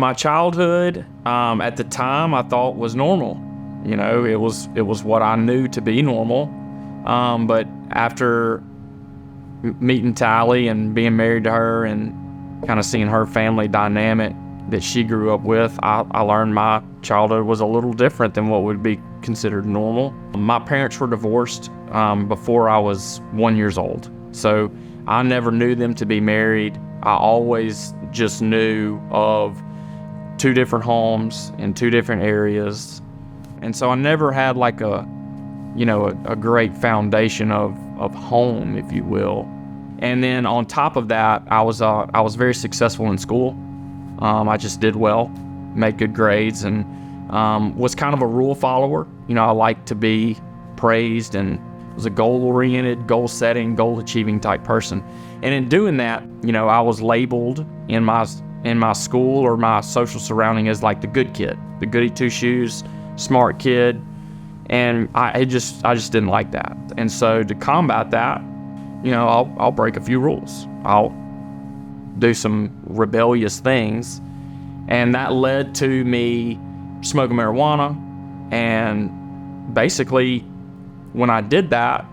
My childhood, at the time, I thought was normal. You know, it was what I knew to be normal. But after meeting Tallie and being married to her and kind of seeing her family dynamic that she grew up with, I learned my childhood was a little different than what would be considered normal. My parents were divorced before I was 1 year old. So I never knew them to be married. I always just knew of 2 different homes in 2 different areas. And so I never had like a great foundation of home, if you will. And then on top of that, I was very successful in school. I just did well, made good grades, and was kind of a rule follower. You know, I liked to be praised and was a goal-oriented, goal-setting, goal-achieving type person. And in doing that, you know, I was labeled in my school or my social surrounding as like the good kid, the goody two-shoes, smart kid. And I just didn't like that. And so to combat that, you know, I'll break a few rules. I'll do some rebellious things. And that led to me smoking marijuana. And basically, when I did that,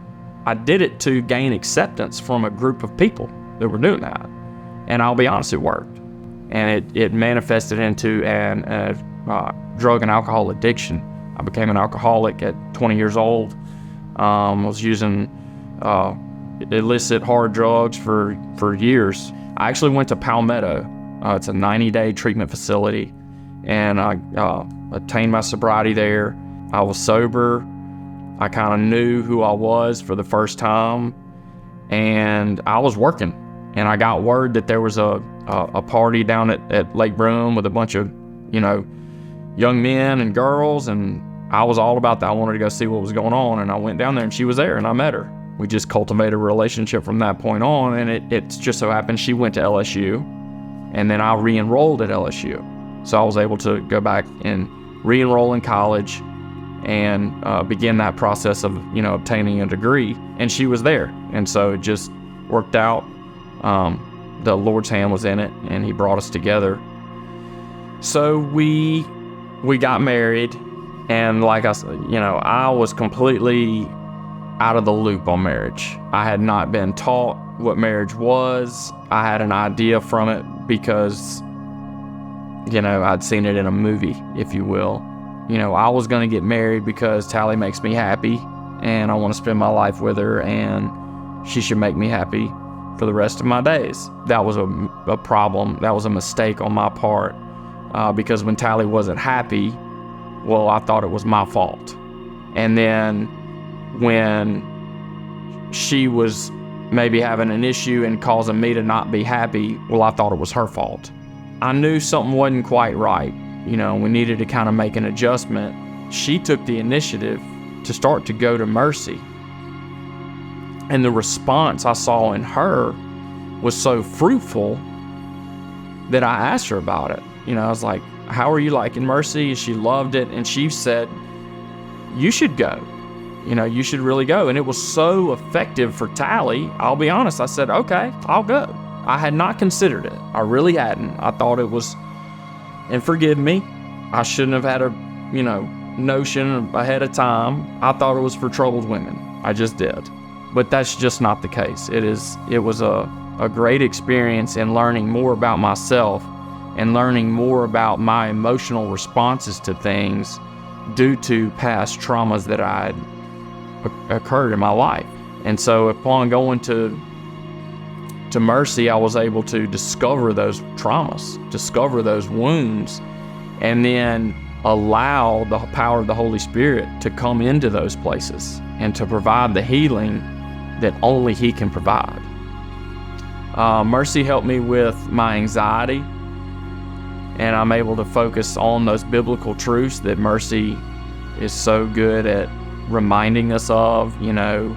I did it to gain acceptance from a group of people that were doing that. And I'll be honest, it worked. And it manifested into a drug and alcohol addiction. I became an alcoholic at 20 years old. I was using illicit hard drugs for years. I actually went to Palmetto. It's a 90-day treatment facility, and I attained my sobriety there. I was sober. I kind of knew who I was for the first time, and I was working. And I got word that there was a party down at Lake Broome with a bunch of, you know, young men and girls, and I was all about that. I wanted to go see what was going on, and I went down there, and she was there, and I met her. We just cultivated a relationship from that point on, and it just so happened she went to LSU, and then I re-enrolled at LSU. So I was able to go back and re-enroll in college and begin that process of, you know, obtaining a degree, and she was there. And so it just worked out. The Lord's hand was in it, and he brought us together. So we got married, and like I said, you know, I was completely out of the loop on marriage. I had not been taught what marriage was. I had an idea from it because, you know, I'd seen it in a movie, if you will. You know, I was going to get married because Tallie makes me happy, and I want to spend my life with her, and she should make me happy for the rest of my days. That was a problem. That was a mistake on my part, because when Tallie wasn't happy, well, I thought it was my fault. And then when she was maybe having an issue and causing me to not be happy, well, I thought it was her fault. I knew something wasn't quite right. You know, we needed to kind of make an adjustment. She took the initiative to start to go to Mercy. And the response I saw in her was so fruitful that I asked her about it. You know, I was like, how are you liking Mercy? And she loved it. And she said, you should go. You know, you should really go. And it was so effective for Tallie. I'll be honest. I said, okay, I'll go. I had not considered it. I really hadn't. I thought it was, and forgive me, I shouldn't have had a, you know, notion ahead of time. I thought it was for troubled women. I just did. But that's just not the case. It was a great experience in learning more about myself and learning more about my emotional responses to things due to past traumas that had occurred in my life. And so upon going to Mercy, I was able to discover those traumas, discover those wounds, and then allow the power of the Holy Spirit to come into those places and to provide the healing that only He can provide. Mercy helped me with my anxiety, and I'm able to focus on those biblical truths that Mercy is so good at reminding us of. You know,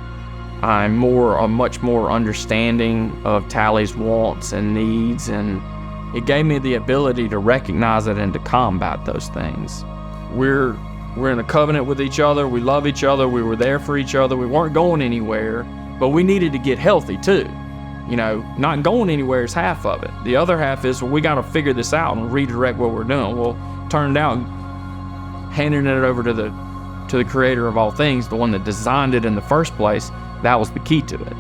I'm much more understanding of Tallie's wants and needs, and it gave me the ability to recognize it and to combat those things. We're in a covenant with each other. We love each other. We were there for each other. We weren't going anywhere, but we needed to get healthy too. You know, not going anywhere is half of it. The other half is, well, we got to figure this out and redirect what we're doing. Well, turned out handing it over to the creator of all things, the one that designed it in the first place, that was the key to it.